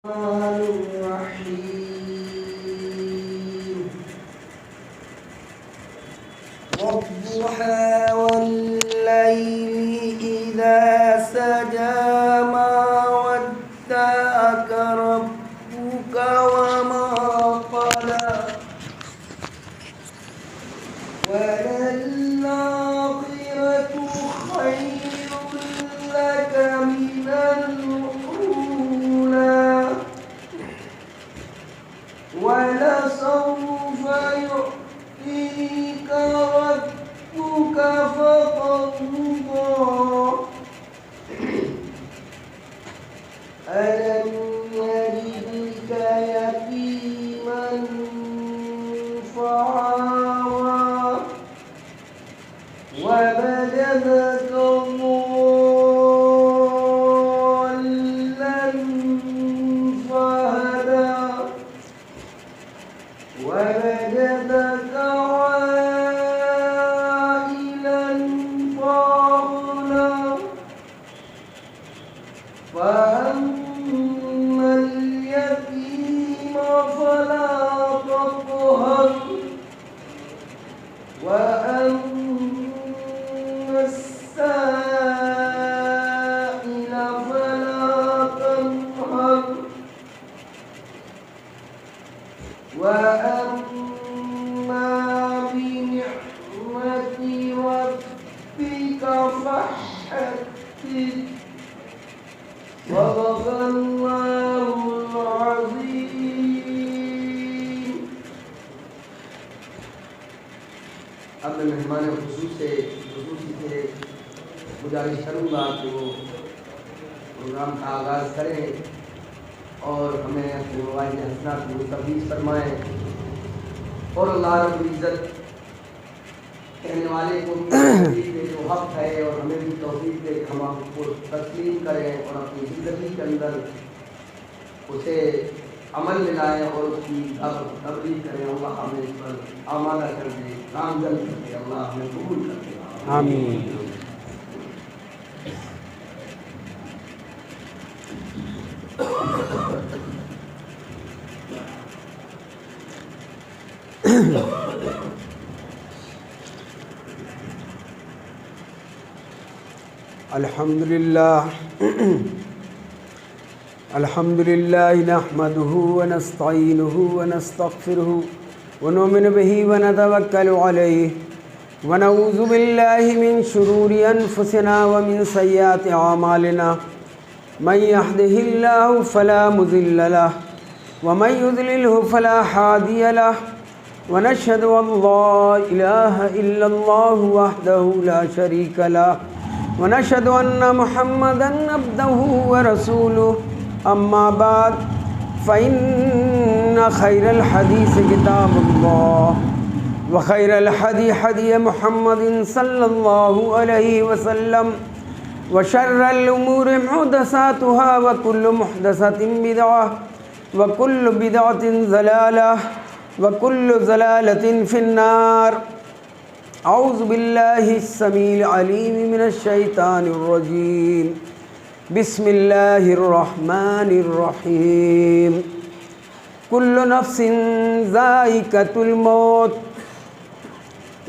الرحيم والضحى والليل إذا سجى ما ودعك ربك وما قلى وللآخرة خير لك من الأولى ولسوف يعطيك ربك فترضى ألم يجدك يتيما فآوى ووجدك ضالا فهدى ووجدك عائلا فأغنى فأما اليتيم فلا تقهر وأما السائل فلا تنهر وأما بنعمة ربك فحدث صدق الله العظيم. اب میں مہمان خصوصی سے گزارش کروں گا کہ وہ پروگرام کا آغاز کریں اور ہمیں اپنے مواعظ حسنات کو تفویض فرمائیں اور اللہ رب العزت کہنے والے کو بھی توفیق دے جو حق ہے اور ہمیں بھی توفیق دے کہ ہم آپ کو تسلیم کریں اور اپنی زندگی کے اندر اسے عمل میں لائیں اور اس کی تبلیغ کریں. اللہ ہمیں اس پر آمادہ کر دے, نامزد کر دے, اللہ ہمیں قبول کر دے. آمین. الحمد لله نحمده ونستعينه ونستغفره ونؤمن به ونتوكل عليه ونعوذ بالله من شرور أنفسنا ومن سيئات أعمالنا من يهده الله فلا مضل له ومن يضلله فلا هادي له ونشهد أن لا إله إلا الله وحده لا شريك له ونشهد أن محمدًا عبده ورسوله. أما بعد فإن خير الحديث كتاب الله وخير الهدي هدي محمد صلى الله عليه وسلم وشر الأمور محدثاتها وكل محدثة بدعة وكل بدعة ضلالة وكل ضلالة في النار. اعوذ باللہ السمیع العلیم من الشیطان الرجیم. بسم اللہ الرحمن الرحیم. کل نفس ذائقۃ الموت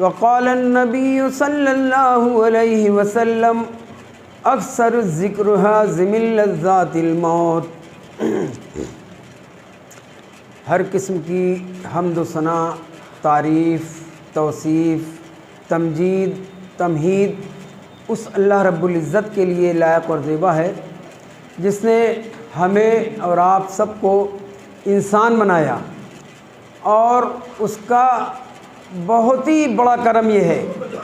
وقال النبی صلی اللہ علیہ وسلم اکثر الذکر حازم لذات الموت. ہر قسم کی حمد و ثنا, تعریف, توصیف, تمجید, تمہید اس اللہ رب العزت کے لیے لائق اور زیبا ہے جس نے ہمیں اور آپ سب کو انسان بنایا, اور اس کا بہت ہی بڑا کرم یہ ہے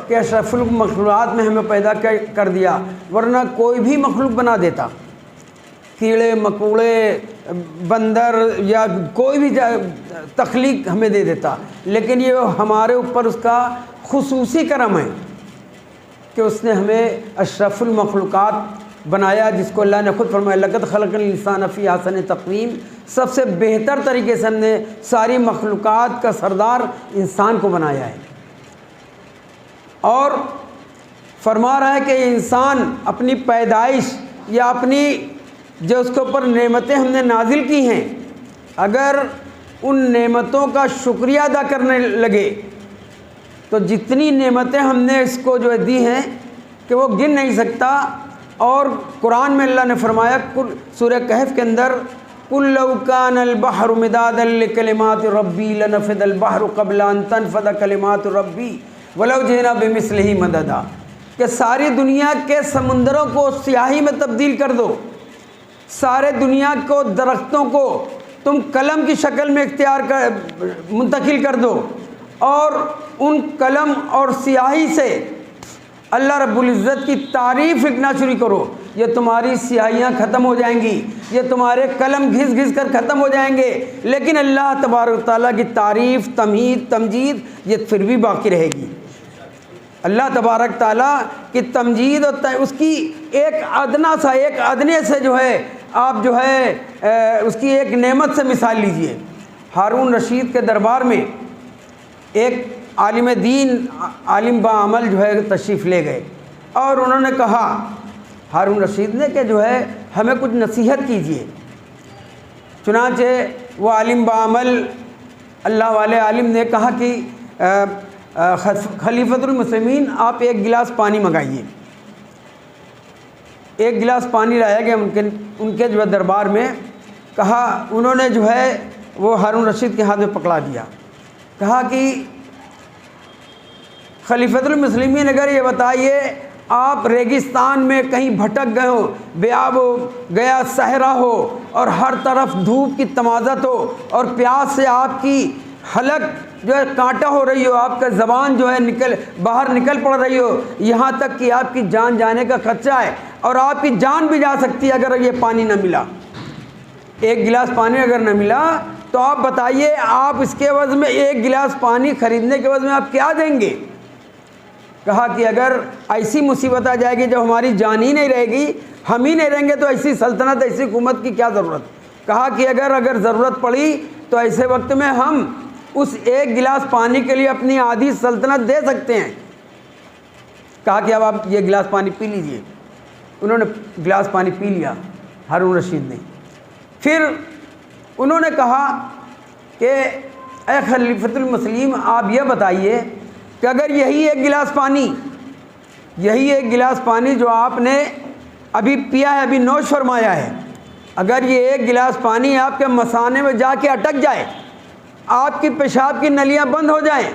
کہ اشرف المخلوقات میں ہمیں پیدا کر دیا, ورنہ کوئی بھی مخلوق بنا دیتا, کیڑے مکوڑے بندر یا کوئی بھی تخلیق ہمیں دے دیتا, لیکن یہ ہمارے اوپر اس کا خصوصی کرم ہے کہ اس نے ہمیں اشرف المخلوقات بنایا, جس کو اللہ نے خود فرمایا لقد خلقنا الانسان فی احسن تقویم. سب سے بہتر طریقے سے ہم نے ساری مخلوقات کا سردار انسان کو بنایا ہے. اور فرما رہا ہے کہ انسان اپنی پیدائش یا اپنی جو اس کے اوپر نعمتیں ہم نے نازل کی ہیں، اگر ان نعمتوں کا شکریہ ادا کرنے لگے تو جتنی نعمتیں ہم نے اس کو جو دی ہیں کہ وہ گن نہیں سکتا۔ اور قرآن میں اللہ نے فرمایا سورہ کہف کے اندر، قُل لَوْ كَانَ الْبَحْرُ مِدَادًا لِكَلِمَاتِ رَبِّي لَنَفِدَ الْبَحْرُ قَبْلَ أَن تَنفَدَ كَلِمَاتُ رَبِّي وَلَوْ جِئْنَا بِمِثْلِهِ مَدَدًا، کہ ساری دنیا کے سمندروں کو سیاہی میں تبدیل کر دو، سارے دنیا کو درختوں کو تم قلم کی شکل میں منتقل کر دو، اور ان قلم اور سیاہی سے اللہ رب العزت کی تعریف لکھنا شروع کرو، یہ تمہاری سیاہیاں ختم ہو جائیں گی، یہ تمہارے قلم گھس گھس کر ختم ہو جائیں گے، لیکن اللہ تبارک و تعالیٰ کی تعریف، تمہید، تمجید یہ پھر بھی باقی رہے گی۔ اللہ تبارک تعالیٰ کی تمجید اور اس کی ایک ادنے سے جو ہے آپ جو ہے اس کی ایک نعمت سے مثال لیجئے۔ ہارون رشید کے دربار میں ایک عالم دین، عالم باعمل جو ہے تشریف لے گئے، اور انہوں نے کہا ہارون رشید نے کہ جو ہے ہمیں کچھ نصیحت کیجئے۔ چنانچہ وہ عالم باعمل اللہ والے عالم نے کہا کہ خلیفۃ المسلمین آپ ایک گلاس پانی منگائیے۔ ایک گلاس پانی لایا گیا ان کے جو ہے دربار میں، کہا انہوں نے جو ہے وہ ہارون رشید کے ہاتھ میں پکڑا دیا، کہا کہ خلیفۃ المسلمین اگر یہ بتائیے آپ ریگستان میں کہیں بھٹک گئے ہو، بیاب ہو گیا صحرا ہو، اور ہر طرف دھوپ کی تمازت ہو، اور پیاس سے آپ کی حلق جو ہے کانٹا ہو رہی ہو، آپ کا زبان جو ہے باہر نکل پڑ رہی ہو، یہاں تک کہ آپ کی جان جانے کا خدشہ ہے، اور آپ کی جان بھی جا سکتی ہے اگر یہ پانی نہ ملا، ایک گلاس پانی اگر نہ ملا تو آپ بتائیے آپ اس کے عوض میں ایک گلاس پانی خریدنے کے عوض میں آپ کیا دیں گے؟ کہا کہ اگر ایسی مصیبت آ جائے گی جب ہماری جان ہی نہیں رہے گی، ہم ہی نہیں رہیں گے، تو ایسی سلطنت، ایسی حکومت کی کیا ضرورت؟ کہا کہ اگر ضرورت پڑی تو ایسے وقت میں ہم اس ایک گلاس پانی کے لیے اپنی آدھی سلطنت دے سکتے ہیں۔ کہا کہ اب آپ یہ گلاس پانی پی لیجئے۔ انہوں نے گلاس پانی پی لیا ہارون رشید نے۔ پھر انہوں نے کہا کہ اے خلیفۃ المسلمین آپ یہ بتائیے کہ اگر یہی ایک گلاس پانی جو آپ نے ابھی پیا ہے، ابھی نوش فرمایا ہے، اگر یہ ایک گلاس پانی آپ کے مثانے میں جا کے اٹک جائے، آپ کی پیشاب کی نلیاں بند ہو جائیں،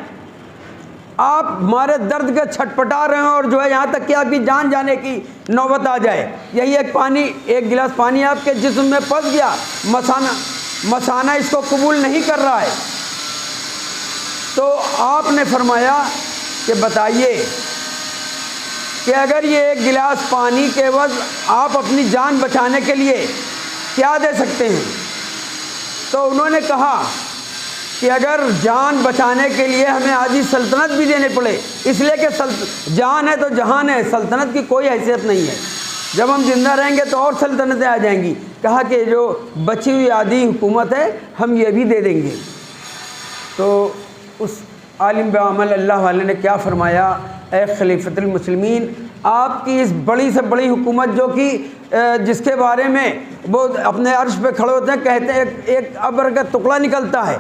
آپ ہمارے درد کے چھٹپٹا رہے ہیں، اور جو ہے یہاں تک کہ آپ کی جان جانے کی نوبت آ جائے، یہی ایک گلاس پانی آپ کے جسم میں پھنس گیا، مثانہ اس کو قبول نہیں کر رہا ہے، تو آپ نے فرمایا کہ بتائیے کہ اگر یہ ایک گلاس پانی کے عوض آپ اپنی جان بچانے کے لیے کیا دے سکتے ہیں؟ تو انہوں نے کہا کہ اگر جان بچانے کے لیے ہمیں آدھی سلطنت بھی دینے پڑے، اس لیے کہ جان ہے تو جہان ہے، سلطنت کی کوئی حیثیت نہیں ہے، جب ہم زندہ رہیں گے تو اور سلطنتیں آ جائیں گی۔ کہا کہ جو بچی ہوئی آدھی حکومت ہے ہم یہ بھی دے دیں گے۔ تو اس عالم بعمل اللہ والے نے کیا فرمایا، اے خلیفۃ المسلمین آپ کی اس بڑی سے بڑی حکومت جو کہ جس کے بارے میں وہ اپنے عرش پہ کھڑے ہوتے ہیں، کہتے ہیں ایک ابر کا ٹکڑا نکلتا ہے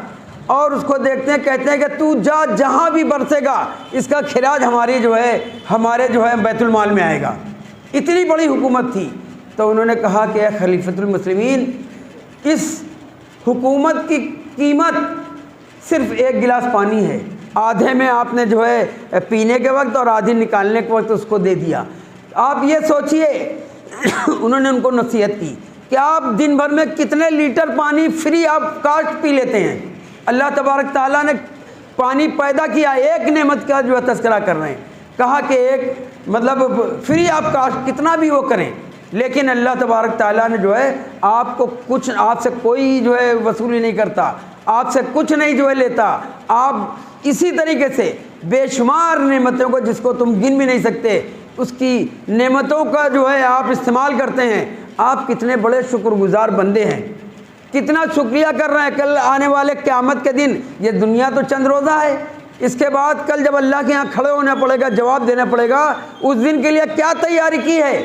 اور اس کو دیکھتے ہیں، کہتے ہیں کہ تو جا جہاں بھی برسے گا اس کا خراج ہمارے جو ہے بیت المال میں آئے گا، اتنی بڑی حکومت تھی۔ تو انہوں نے کہا کہ اے خلیفۃ المسلمین اس حکومت کی قیمت صرف ایک گلاس پانی ہے، آدھے میں آپ نے جو ہے پینے کے وقت اور آدھی نکالنے کے وقت اس کو دے دیا۔ آپ یہ سوچئے انہوں نے ان کو نصیحت کی کہ آپ دن بھر میں کتنے لیٹر پانی فری آپ کاشت پی لیتے ہیں؟ اللہ تبارک تعالیٰ نے پانی پیدا کیا، ایک نعمت کا جو ہے تذکرہ کر رہے ہیں، کہا کہ ایک فری آپ کاشت کتنا بھی وہ کریں، لیکن اللہ تبارک تعالیٰ نے جو ہے آپ سے کوئی جو ہے وصولی نہیں کرتا، آپ سے کچھ نہیں جو ہے لیتا، آپ اسی طریقے سے بے شمار نعمتوں کو جس کو تم گن بھی نہیں سکتے، اس کی نعمتوں کا جو ہے آپ استعمال کرتے ہیں۔ آپ کتنے بڑے شکر گزار بندے ہیں، کتنا شکریہ کر رہے ہیں۔ کل آنے والے قیامت کے دن، یہ دنیا تو چند روزہ ہے، اس کے بعد کل جب اللہ کے یہاں کھڑے ہونا پڑے گا، جواب دینا پڑے گا، اس دن کے لیے کیا تیاری کی ہے؟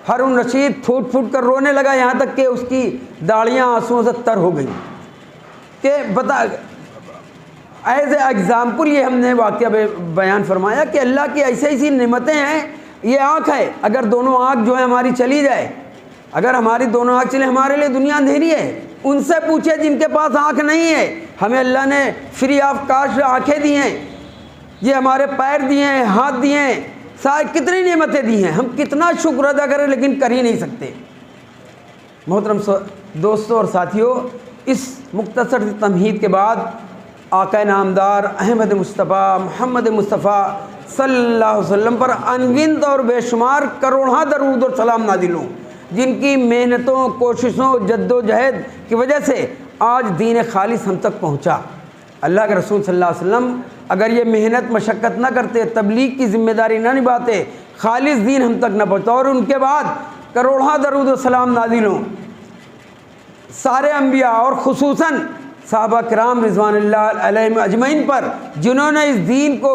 ہارون رشید پھوٹ پھوٹ کر رونے لگا، یہاں تک کہ اس کی داڑیاں آنسوؤں سے تر ہو گئیں کہ بتا ایز اے ایگزامپل یہ ہم نے واقعہ بیان فرمایا کہ اللہ کی ایسی ایسی نعمتیں ہیں. یہ آنکھ ہے، اگر دونوں آنکھ جو ہے ہماری چلی جائے، اگر ہماری دونوں آنکھ چلے، ہمارے لیے دنیا اندھیری ہے. ان سے پوچھے جن کے پاس آنکھ نہیں ہے. ہمیں اللہ نے فری آف کاسٹ آنکھیں دی ہیں، یہ ہمارے پیر دیے ہیں، ہاتھ دیے ہیں، سارے کتنی نعمتیں دی ہیں. ہم کتنا شکر ادا کریں لیکن کر ہی نہیں سکتے. محترم دوستوں اور ساتھیوں، اس مختصر تمہید کے بعد آقا نامدار احمد مصطفیٰ محمد مصطفیٰ صلی اللہ علیہ وسلم پر انگنت اور بے شمار کروڑاں درود اور سلام نازل ہوں، جن کی محنتوں، کوششوں، جد و جہد کی وجہ سے آج دین خالص ہم تک پہنچا. اللہ کے رسول صلی اللہ علیہ وسلم اگر یہ محنت مشقت نہ کرتے، تبلیغ کی ذمہ داری نہ نبھاتے، خالص دین ہم تک نہ پہنچتا. اور ان کے بعد کروڑاں درود و سلام نازل ہوں سارے انبیاء اور خصوصاً صحابہ کرام رضوان اللہ علیہم اجمعین پر، جنہوں نے اس دین کو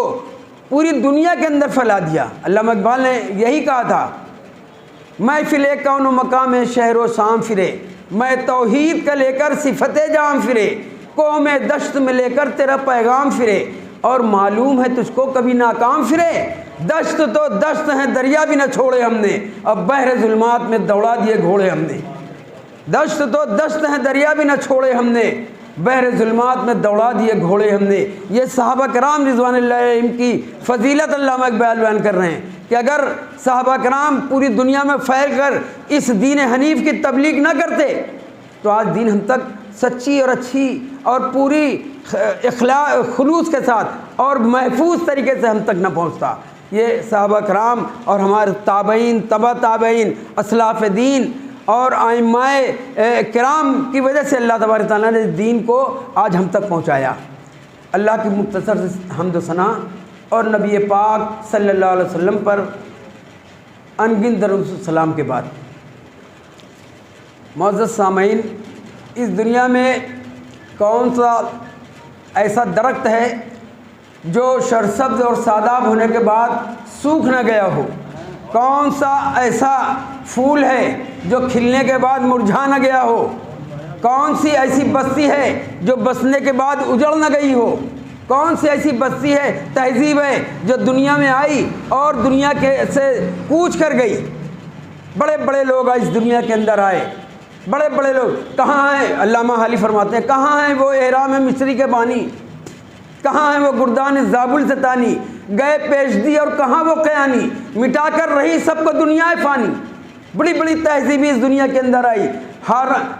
پوری دنیا کے اندر پھیلا دیا. علامہ اقبال نے یہی کہا تھا، محفل کون و مقام شہر و شام فرے، میں توحید کا لے کر صفت جام فرے، قوم دشت میں لے کر تیرا پیغام فرے، اور معلوم ہے تجھ کو کبھی ناکام فرے. دشت تو دشت ہیں، دریا بھی نہ چھوڑے ہم نے، اب بحر ظلمات میں دوڑا دیے گھوڑے ہم نے. دشت تو دشت ہیں، دریا بھی نہ چھوڑے ہم نے، بحر ظلمات میں دوڑا دیے گھوڑے ہم نے. یہ صحابہ کرام رضوان اللہ علیہم کی فضیلت علامہ اقبال بیان کر رہے ہیں کہ اگر صحابہ کرام پوری دنیا میں پھیل کر اس دین حنیف کی تبلیغ نہ کرتے تو آج دین ہم تک سچی اور اچھی اور پوری خلوص کے ساتھ اور محفوظ طریقے سے ہم تک نہ پہنچتا. یہ صحابہ کرام اور ہمارے تابعین، تبع تابعین، اسلاف دین اور ائمہ کرام کی وجہ سے اللہ تبارک تعالیٰ نے دین کو آج ہم تک پہنچایا. اللہ کی مختصر حمد و ثنا اور نبی پاک صلی اللہ علیہ وسلم پر انگن درود و سلام کے بعد، معزز سامعین، اس دنیا میں کون سا ایسا درخت ہے جو سرسبز اور شاداب ہونے کے بعد سوکھ نہ گیا ہو؟ کون سا ایسا پھول ہے جو کھلنے کے بعد مرجھا نہ گیا ہو؟ کون سی ایسی بستی ہے جو بسنے کے بعد اجڑ نہ گئی ہو؟ کون سی ایسی بستی ہے، تہذیب ہے جو دنیا میں آئی اور دنیا کے سے کوچ کر گئی؟ بڑے بڑے لوگ اس دنیا کے اندر آئے، بڑے بڑے لوگ. کہاں ہیں؟ علامہ حالی فرماتے ہیں، کہاں ہیں وہ احرام مصری کے بانی؟ کہاں ہیں وہ گردان زابل سے تانی؟ گئے پیش دی اور کہاں وہ قیانی؟ مٹا کر رہی سب کو دنیا فانی. بڑی بڑی تہذیبی اس دنیا کے اندر آئی.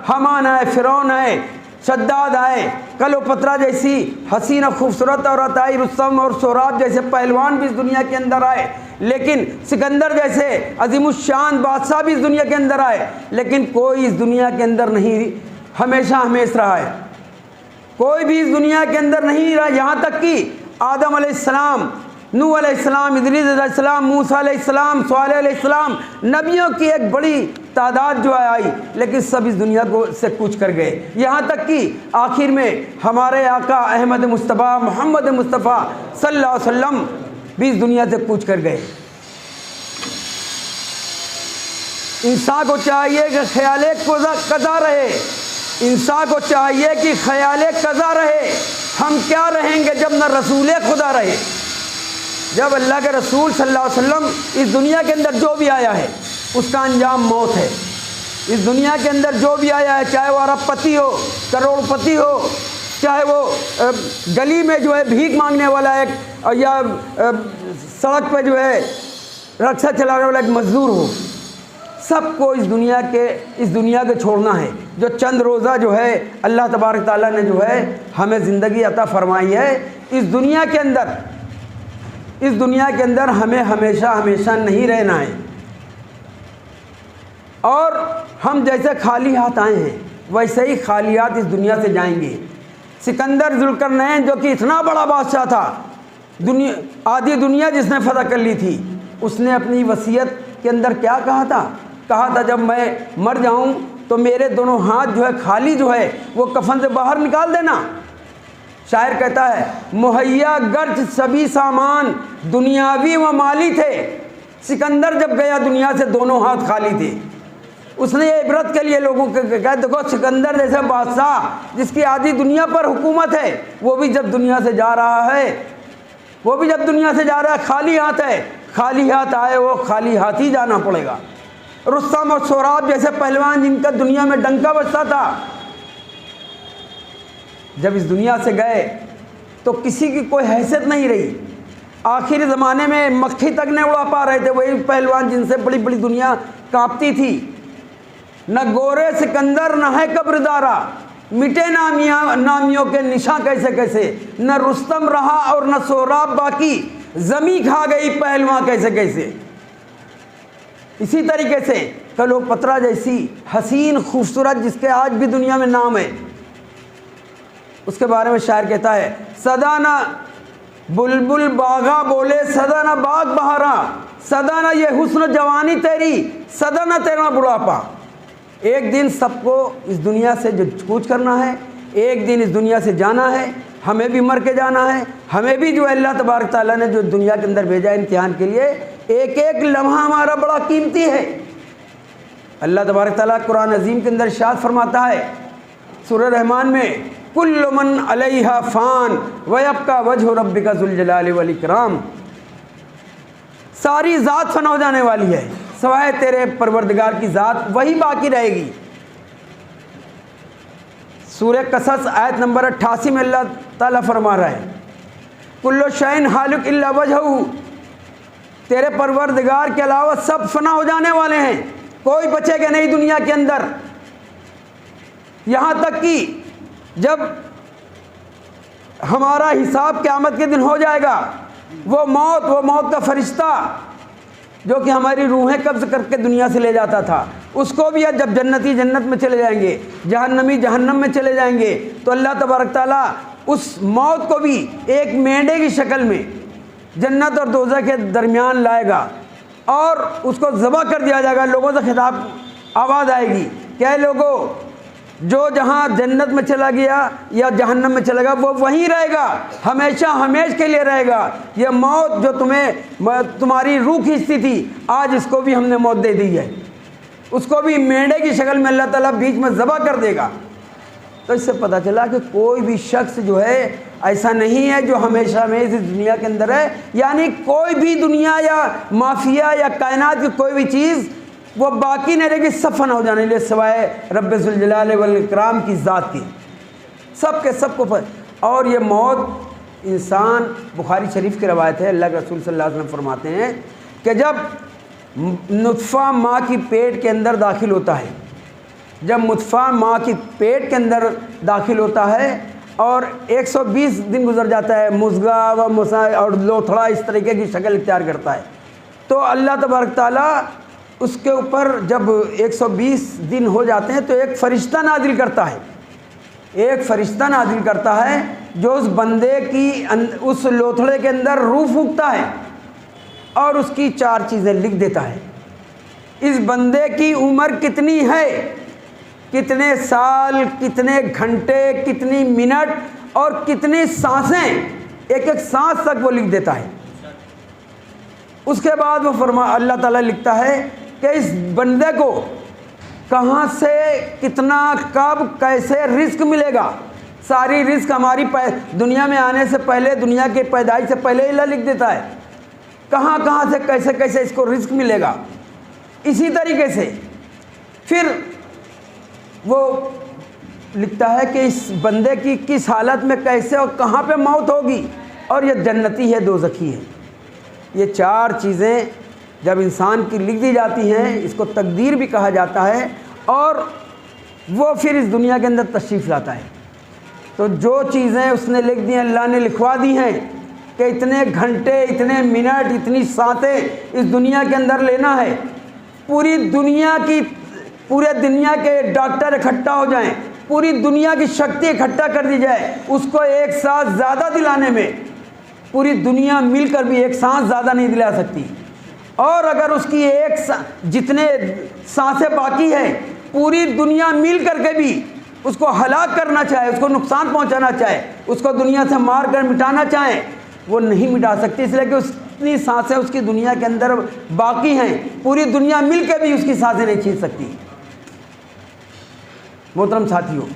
حمان آئے، فرعون آئے، شداد آئے، کلوپترا جیسی حسین خوبصورت عورت آئی، رستم اور سوراب جیسے پہلوان بھی اس دنیا کے اندر آئے، لیکن سکندر جیسے عظیم الشان بادشاہ بھی اس دنیا کے اندر آئے، لیکن کوئی اس دنیا کے اندر نہیں ہمیشہ ہمیش رہا ہے. کوئی بھی اس دنیا کے اندر نہیں رہا، یہاں تک کہ آدم علیہ السلام، نوح علیہ السلام، ادریس علیہ السلام، موسیٰ علیہ السلام، صالح علیہ السلام، نبیوں کی ایک بڑی تعداد جو آئی، لیکن سب اس دنیا کو سے کوچ کر گئے. یہاں تک کہ آخر میں ہمارے آقا احمد مصطفیٰ محمد مصطفیٰ صلی اللہ علیہ وسلم بھی اس دنیا سے کوچ کر گئے. انسان کو چاہیے کہ خیال قضا رہے، انسان کو چاہیے کہ خیال قضا رہے. ہم کیا رہیں گے جب نہ رسول خدا رہے؟ جب اللہ کے رسول صلی اللہ علیہ وسلم اس دنیا کے اندر جو بھی آیا ہے اس کا انجام موت ہے. اس دنیا کے اندر جو بھی آیا ہے، چاہے وہ ارب پتی ہو، کروڑ پتی ہو، چاہے وہ گلی میں جو ہے بھیک مانگنے والا ایک، یا سڑک پہ جو ہے رکشہ چلانے والا ایک مزدور ہو، سب کو اس دنیا کے چھوڑنا ہے. جو چند روزہ جو ہے اللہ تبارک تعالیٰ نے جو ہے ہمیں زندگی عطا فرمائی ہے، اس دنیا کے اندر ہمیں ہمیشہ نہیں رہنا ہے. اور ہم جیسے خالی ہاتھ آئے ہیں ویسے ہی خالی ہاتھ اس دنیا سے جائیں گے. سکندر ذوالقرنین جو کہ اتنا بڑا بادشاہ تھا، آدھی دنیا جس نے فتح کر لی تھی، اس نے اپنی وصیت کے اندر کیا کہا تھا جب میں مر جاؤں تو میرے دونوں ہاتھ جو ہے خالی جو ہے وہ کفن سے باہر نکال دینا. شاعر کہتا ہے، مہیا گرچ سبھی سامان دنیاوی و مالی تھے، سکندر جب گیا دنیا سے دونوں ہاتھ خالی تھے، اس نے یہ عبرت کے لیے لوگوں کو کہا دیکھو سکندر جیسے بادشاہ جس کی آدھی دنیا پر حکومت ہے، وہ بھی جب دنیا سے جا رہا ہے خالی ہاتھ ہے، خالی ہاتھ آئے وہ خالی ہاتھ ہی جانا پڑے گا۔ رستم اور سوراب جیسے پہلوان جن کا دنیا میں ڈنکا بجتا تھا، جب اس دنیا سے گئے تو کسی کی کوئی حیثیت نہیں رہی۔ آخری زمانے میں مکھی تک نہیں اڑا پا رہے تھے وہی پہلوان جن سے بڑی بڑی دنیا کانپتی تھی۔ نہ گورے سکندر نہ ہے قبر دارا، مٹے نامیوں کے نشاں کیسے کیسے، نہ رستم رہا اور نہ سوراب باقی، زمیں کھا گئی پہلوان کیسے کیسے۔ اسی طریقے سے کلوپترا جیسی حسین خوبصورت جس کے آج بھی دنیا میں نام ہے، اس کے بارے میں شاعر کہتا ہے سدا نہ بلبل باغا بولے سدا نہ باغ بہارا، سدا نہ یہ حسن جوانی تیری، سدا نہ تیرا بڑھاپا۔ ایک دن سب کو اس دنیا سے جو کوچ کرنا ہے، ایک دن اس دنیا سے جانا ہے، ہمیں بھی مر کے جانا ہے، ہمیں بھی جو اللہ تبارک تعالیٰ نے جو دنیا کے اندر بھیجا ہے امتحان کے لیے، ایک ایک لمحہ ہمارا بڑا قیمتی ہے۔ اللہ تبارک تعالیٰ قرآن عظیم کے اندر ارشاد فرماتا ہے سورہ رحمان میں کل من علیہا فان ویبقی وجہ ربک ذو الجلال والاکرام، ساری ذات فنا ہو جانے والی ہے سوائے تیرے پروردگار کی ذات وہی باقی رہے گی۔ سورہ قصص آیت نمبر 88 میں اللہ تعالیٰ فرما رہا ہے کل شیء ہالک الا وجہہ، تیرے پروردگار کے علاوہ سب فنا ہو جانے والے ہیں، کوئی بچے گا نہیں دنیا کے اندر۔ یہاں تک کہ جب ہمارا حساب قیامت کے دن ہو جائے گا، وہ موت کا فرشتہ جو کہ ہماری روحیں قبض کر کے دنیا سے لے جاتا تھا، اس کو بھی جب جنتی جنت میں چلے جائیں گے، جہنمی جہنم میں چلے جائیں گے، تو اللہ تبارک تعالیٰ اس موت کو بھی ایک مینڈے کی شکل میں جنت اور دوزخ کے درمیان لائے گا اور اس کو ذبح کر دیا جائے گا۔ لوگوں سے خطاب آواز آئے گی کہ اے لوگوں، جو جہاں جنت میں چلا گیا یا جہنم میں چلا گیا وہ وہیں رہے گا، ہمیشہ ہمیش کے لیے رہے گا۔ یہ موت جو تمہاری روح کھینچتی تھی، آج اس کو بھی ہم نے موت دے دی ہے، اس کو بھی مینڈے کی شکل میں اللہ تعالیٰ بیچ میں ذبح کر دے گا۔ تو اس سے پتہ چلا کہ کوئی بھی شخص جو ہے ایسا نہیں ہے جو ہمیشہ میں اس دنیا کے اندر ہے، یعنی کوئی بھی دنیا یا مافیا یا کائنات کی کوئی بھی چیز وہ باقی نہیں رہے گی، سب فنا ہو جانے لئے سوائے رب ذوالجلال والاکرام کی ذات کی، سب کے سب کو اور یہ موت انسان، بخاری شریف کی روایت ہے، اللہ کے رسول صلی اللہ علیہ وسلم فرماتے ہیں کہ جب نطفہ ماں کی پیٹ کے اندر داخل ہوتا ہے، جب نطفہ ماں کی پیٹ کے اندر داخل ہوتا ہے اور 120 دن گزر جاتا ہے، مزغہ و مسا اور لوتھڑا اس طریقے کی شکل اختیار کرتا ہے، تو اللہ تبارک تعالیٰ اس کے اوپر جب 120 دن ہو جاتے ہیں تو ایک فرشتہ نازل کرتا ہے، ایک فرشتہ نازل کرتا ہے جو اس بندے کی اس لوتھڑے کے اندر روح پھونکتا ہے اور اس کی 4 چیزیں لکھ دیتا ہے۔ اس بندے کی عمر کتنی ہے، کتنے سال، کتنے گھنٹے، کتنی منٹ اور کتنی سانسیں، ایک ایک سانس تک وہ لکھ دیتا ہے۔ اس کے بعد وہ اللہ تعالیٰ لکھتا ہے کہ اس بندے کو کہاں سے، کتنا، کب، کیسے رزق ملے گا، ساری رزق ہماری دنیا میں آنے سے پہلے، دنیا کے پیدائش سے پہلے اللہ لکھ دیتا ہے، کہاں کہاں سے کیسے کیسے اس کو رزق ملے گا۔ اسی طریقے سے پھر وہ لکھتا ہے کہ اس بندے کی کس حالت میں کیسے اور کہاں پہ موت ہوگی، اور یہ جنتی ہے دوزخی ہے۔ یہ 4 چیزیں جب انسان کی لکھ دی جاتی ہیں، اس کو تقدیر بھی کہا جاتا ہے، اور وہ پھر اس دنیا کے اندر تشریف لاتا ہے۔ تو جو چیزیں اس نے لکھ دی ہیں، اللہ نے لکھوا دی ہیں کہ اتنے گھنٹے، اتنے منٹ، اتنی سانسیں اس دنیا کے اندر لینا ہے، پورے دنیا کے ڈاکٹر اکٹھا ہو جائیں، پوری دنیا کی شکتی اکٹھا کر دی جائے، اس کو ایک سانس زیادہ دلانے میں پوری دنیا مل کر بھی ایک سانس زیادہ نہیں دلا سکتی، اور اگر اس کی جتنے سانسیں باقی ہیں پوری دنیا مل کر کے بھی اس کو ہلاک کرنا چاہے، اس کو نقصان پہنچانا چاہے، اس کو دنیا سے مار کر مٹانا چاہے، وہ نہیں مٹا سکتی، اس لیے کہ اس جتنی سانسیں اس کی دنیا کے اندر باقی ہیں پوری دنیا مل کے بھی اس کی سانسیں نہیں کھینچ سکتی۔ محترم ساتھیوں،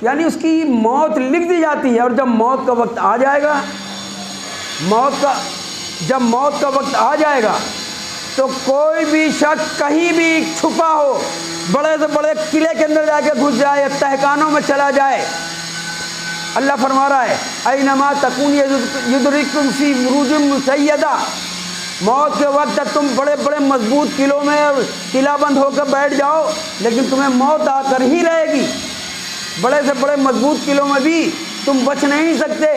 یعنی اس کی موت لکھ دی جاتی ہے، اور جب موت کا وقت آ جائے گا، جب موت کا وقت آ جائے گا تو کوئی بھی شخص کہیں بھی چھپا ہو، بڑے سے بڑے قلعے کے اندر جا کے گھس جائے، تہخانوں میں چلا جائے، اللہ فرما رہا ہے اینما تکون یدرککم فی بروج مشیدہ، موت کے وقت تم بڑے بڑے مضبوط قلعوں میں قلعہ بند ہو کر بیٹھ جاؤ، لیکن تمہیں موت آ کر ہی رہے گی۔ بڑے سے بڑے مضبوط قلعوں میں بھی تم بچ نہیں سکتے،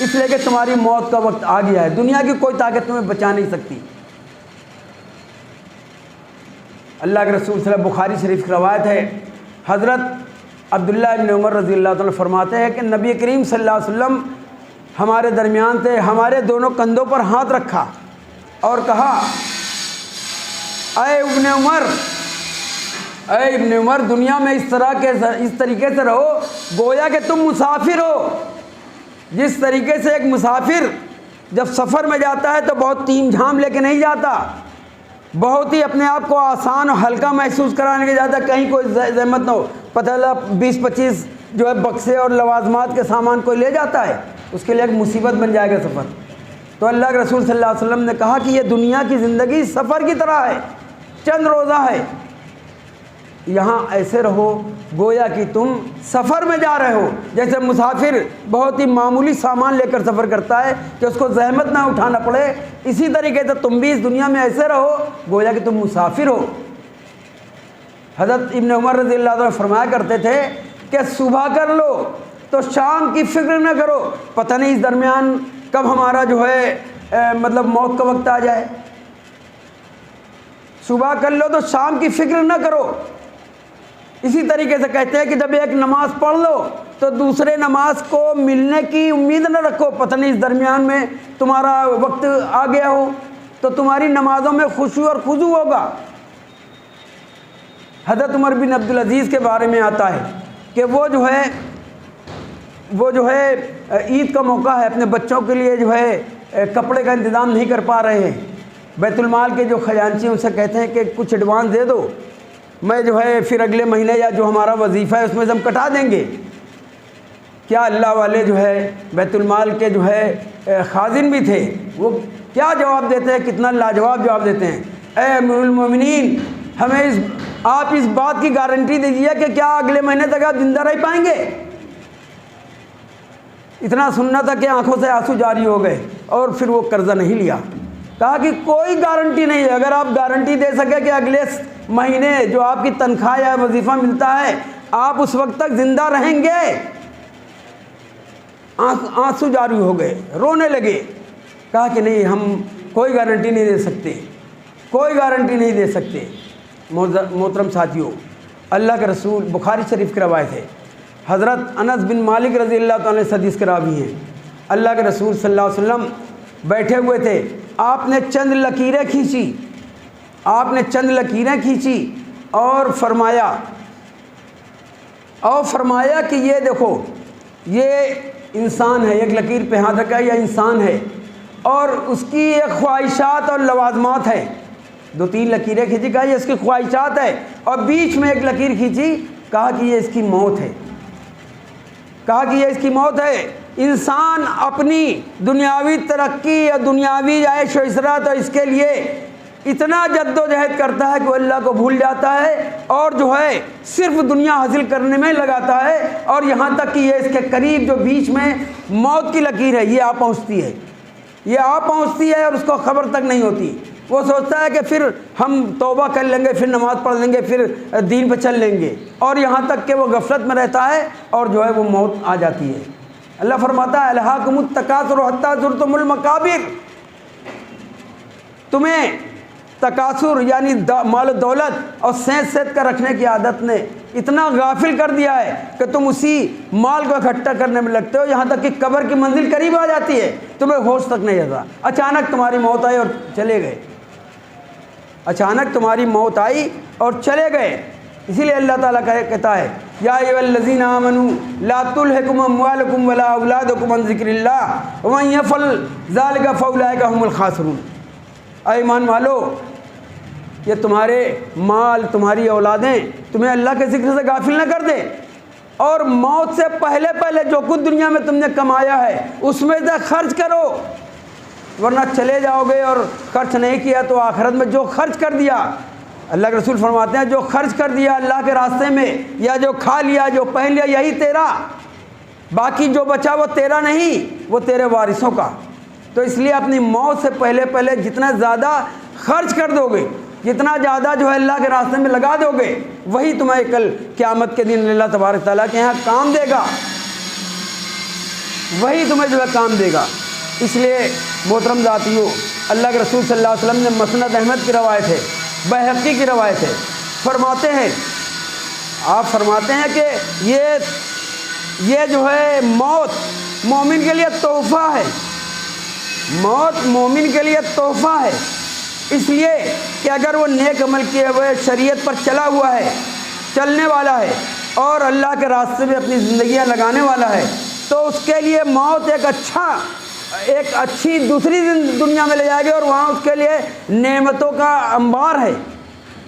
اس لیے کہ تمہاری موت کا وقت آ گیا ہے، دنیا کی کوئی طاقت تمہیں بچا نہیں سکتی۔ اللہ کے رسول صلی اللہ علیہ وسلم، بخاری شریف کی روایت ہے، حضرت عبداللہ ابن عمر رضی اللہ عنہ فرماتے ہیں کہ نبی کریم صلی اللہ علیہ وسلم ہمارے درمیان تھے، ہمارے دونوں کندھوں پر ہاتھ رکھا اور کہا اے ابن عمر دنیا میں اس طریقے سے رہو گویا کہ تم مسافر ہو۔ جس طریقے سے ایک مسافر جب سفر میں جاتا ہے تو بہت تیم جھام لے کے نہیں جاتا، بہت ہی اپنے آپ کو آسان اور ہلکا محسوس کرانے کے جاتا ہے، کہیں کوئی زحمت نہ ہو، پتہ چلا 20-25 جو ہے بکسے اور لوازمات کے سامان کوئی لے جاتا ہے، اس کے لیے ایک مصیبت بن جائے گا سفر۔ تو اللہ کے رسول صلی اللہ علیہ وسلم نے کہا کہ یہ دنیا کی زندگی سفر کی طرح ہے، چند روزہ ہے، یہاں ایسے رہو گویا کہ تم سفر میں جا رہے ہو۔ جیسے مسافر بہت ہی معمولی سامان لے کر سفر کرتا ہے کہ اس کو زحمت نہ اٹھانا پڑے، اسی طریقے سے تم بھی اس دنیا میں ایسے رہو گویا کہ تم مسافر ہو۔ حضرت ابن عمر رضی اللہ عنہ فرمایا کرتے تھے کہ صبح کر لو تو شام کی فکر نہ کرو، پتہ نہیں اس درمیان کب ہمارا جو ہے مطلب موت کا وقت آ جائے۔ صبح کر لو تو شام کی فکر نہ کرو۔ اسی طریقے سے کہتے ہیں کہ جب ایک نماز پڑھ لو تو دوسرے نماز کو ملنے کی امید نہ رکھو، پتہ نہیں اس درمیان میں تمہارا وقت آ گیا ہو تو تمہاری نمازوں میں خشوع اور خضوع ہوگا۔ حضرت عمر بن عبدالعزیز کے بارے میں آتا ہے کہ وہ جو ہے عید کا موقع ہے، اپنے بچوں کے لیے جو ہے کپڑے کا انتظام نہیں کر پا رہے ہیں، بیت المال کے جو خزانچی ان سے کہتے ہیں کہ کچھ ایڈوانس دے دو، میں جو ہے پھر اگلے مہینے یا جو ہمارا وظیفہ ہے اس میں سے ہم کٹا دیں گے۔ کیا اللہ والے جو ہے بیت المال کے جو ہے خازن بھی تھے، وہ کیا جواب دیتے ہیں، کتنا لاجواب جواب دیتے ہیں، اے امیر المومنین ہمیں آپ اس بات کی گارنٹی دیجیے کہ کیا اگلے مہینے تک آپ زندہ رہ پائیں گے۔ اتنا سننا تھا کہ آنکھوں سے آنسو جاری ہو گئے، اور پھر وہ قرضہ نہیں لیا، کہا کہ کوئی گارنٹی نہیں ہے، اگر آپ گارنٹی دے سکے کہ اگلے مہینے جو آپ کی تنخواہ یا وظیفہ ملتا ہے آپ اس وقت تک زندہ رہیں گے۔ آنسو جاری ہو گئے، رونے لگے، کہا کہ نہیں ہم کوئی گارنٹی نہیں دے سکتے، کوئی گارنٹی نہیں دے سکتے۔ محترم ساتھیوں، اللہ کے رسول، بخاری شریف کی روایت ہے، حضرت انس بن مالک رضی اللہ تعالیٰ سے حدیث کے راوی ہیں، اللہ کے رسول صلی اللہ علیہ وسلم بیٹھے ہوئے تھے، آپ نے چند لکیریں کھینچی اور فرمایا کہ یہ دیکھو یہ انسان ہے، ایک لکیر پہ ہاتھ رکھا، یہ انسان ہے اور اس کی ایک خواہشات اور لوازمات ہے۔ 2-3 لکیریں کھینچی، کہا یہ اس کی خواہشات ہے، اور بیچ میں ایک لکیر کھینچی، کہا کہ یہ اس کی موت ہے، کہا کہ یہ اس کی موت ہے۔ انسان اپنی دنیاوی ترقی یا دنیاوی عیش و عشرت اور اس کے لیے اتنا جد و جہد کرتا ہے کہ وہ اللہ کو بھول جاتا ہے اور جو ہے صرف دنیا حاصل کرنے میں لگاتا ہے، اور یہاں تک کہ یہ اس کے قریب جو بیچ میں موت کی لکیر ہے یہ آ پہنچتی ہے اور اس کو خبر تک نہیں ہوتی۔ وہ سوچتا ہے کہ پھر ہم توبہ کر لیں گے، پھر نماز پڑھ لیں گے، پھر دین پہ چل لیں گے، اور یہاں تک کہ وہ غفلت میں رہتا ہے اور جو ہے وہ موت آ جاتی ہے۔ اللہ فرماتا ہے الہاکم التکاثر حتی زرتم المقابر، تمہیں تکاثر یعنی مال و دولت اور سینت کا رکھنے کی عادت نے اتنا غافل کر دیا ہے کہ تم اسی مال کو اکٹھا کرنے میں لگتے ہو، یہاں تک کہ قبر کی منزل قریب آ جاتی ہے، تمہیں ہوش تک نہیں آتا، اچانک تمہاری موت آئی اور چلے گئے، اچانک تمہاری موت آئی اور چلے گئے۔ اسی لیے اللہ تعالیٰ کہتا ہے یا ایھاالذین آمنوا لا تلھکم اموالکم ولا اولادکم عن ذکر اللہ ومن یفعل ذلک فاولئک هم الخاسرون۔ اے ایمان والو، یہ تمہارے مال، تمہاری اولادیں تمہیں اللہ کے ذکر سے غافل نہ کر دے، اور موت سے پہلے پہلے جو کچھ دنیا میں تم نے کمایا ہے اس میں سے خرچ کرو، ورنہ چلے جاؤ گے اور خرچ نہیں کیا تو آخرت میں جو خرچ کر دیا، اللہ کے رسول فرماتے ہیں جو خرچ کر دیا اللہ کے راستے میں، یا جو کھا لیا، جو پہن لیا، یہی تیرا، باقی جو بچا وہ تیرا نہیں، وہ تیرے وارثوں کا۔ تو اس لیے اپنی موت سے پہلے پہلے جتنا زیادہ خرچ کر دو گے، جتنا زیادہ جو ہے اللہ کے راستے میں لگا دو گے، وہی تمہیں کل قیامت کے دن اللہ تبارک تعالیٰ کے یہاں کام دے گا، وہی تمہیں جو ہے کام دے گا۔ اس لیے محترم ذاتیوں، اللہ کے رسول صلی اللہ علیہ وسلم نے مسند احمد کی روایت ہے، بیہقی کی روایت ہے، فرماتے ہیں، آپ فرماتے ہیں کہ یہ جو ہے موت مومن کے لیے تحفہ ہے، موت مومن کے لیے تحفہ ہے، اس لیے کہ اگر وہ نیک عمل کیے ہوئے شریعت پر چلا ہوا ہے، چلنے والا ہے، اور اللہ کے راستے میں اپنی زندگیاں لگانے والا ہے، تو اس کے لیے موت ایک اچھی دوسری دنیا میں لے جائے گی، اور وہاں اس کے لیے نعمتوں کا انبار ہے۔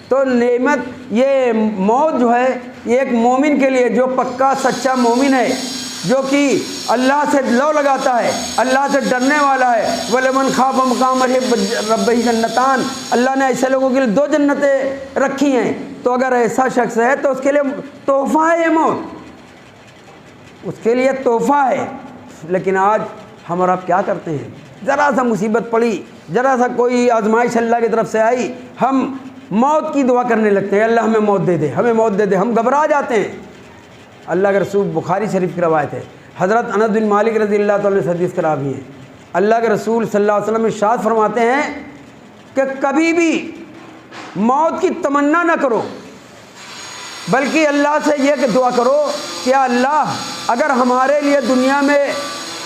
تو نعمت، یہ موت جو ہے یہ ایک مومن کے لیے، جو پکا سچا مومن ہے، جو کہ اللہ سے لو لگاتا ہے، اللہ سے ڈرنے والا ہے، وَلِمَنْ خَافَ مَقَامَ رَبِّهِ جنتان، اللہ نے ایسے لوگوں کے لیے 2 جنتیں رکھی ہیں۔ تو اگر ایسا شخص ہے تو اس کے لیے تحفہ ہے، یہ موت اس کے لیے تحفہ ہے۔ لیکن آج ہم اور آپ کیا کرتے ہیں؟ ذرا سا مصیبت پڑی، ذرا سا کوئی آزمائش اللہ کی طرف سے آئی، ہم موت کی دعا کرنے لگتے ہیں، اللہ ہمیں موت دے دے، ہمیں موت دے دے، ہم گھبرا جاتے ہیں۔ اللہ کے رسول، بخاری شریف کی روایت ہے، حضرت انس بن مالک رضی اللہ تعالیٰ عنہ حدیث کرا بھی ہے، اللہ کے رسول صلی اللہ علیہ وسلم ارشاد فرماتے ہیں کہ کبھی بھی موت کی تمنا نہ کرو، بلکہ اللہ سے یہ کہ دعا کرو کہ اللہ اگر ہمارے لیے دنیا میں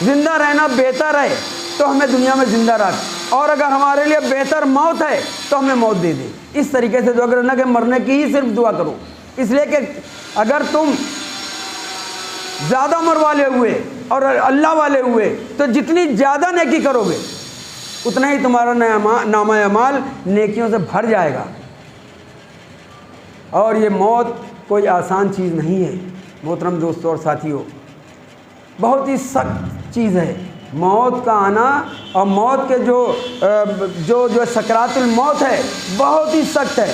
زندہ رہنا بہتر ہے تو ہمیں دنیا میں زندہ رکھ، اور اگر ہمارے لیے بہتر موت ہے تو ہمیں موت دے دے۔ اس طریقے سے دعا کرو، نہ کہ مرنے کی ہی صرف دعا کرو، اس لیے کہ اگر تم زیادہ عمر والے ہوئے اور اللہ والے ہوئے تو جتنی زیادہ نیکی کرو گے اتنا ہی تمہارا نامہ اعمال نیکیوں سے بھر جائے گا۔ اور یہ موت کوئی آسان چیز نہیں ہے محترم دوستوں اور ساتھیوں، بہت ہی سخت چیز ہے موت کا آنا، اور موت کے جو سکرات الموت ہے بہت ہی سخت ہے۔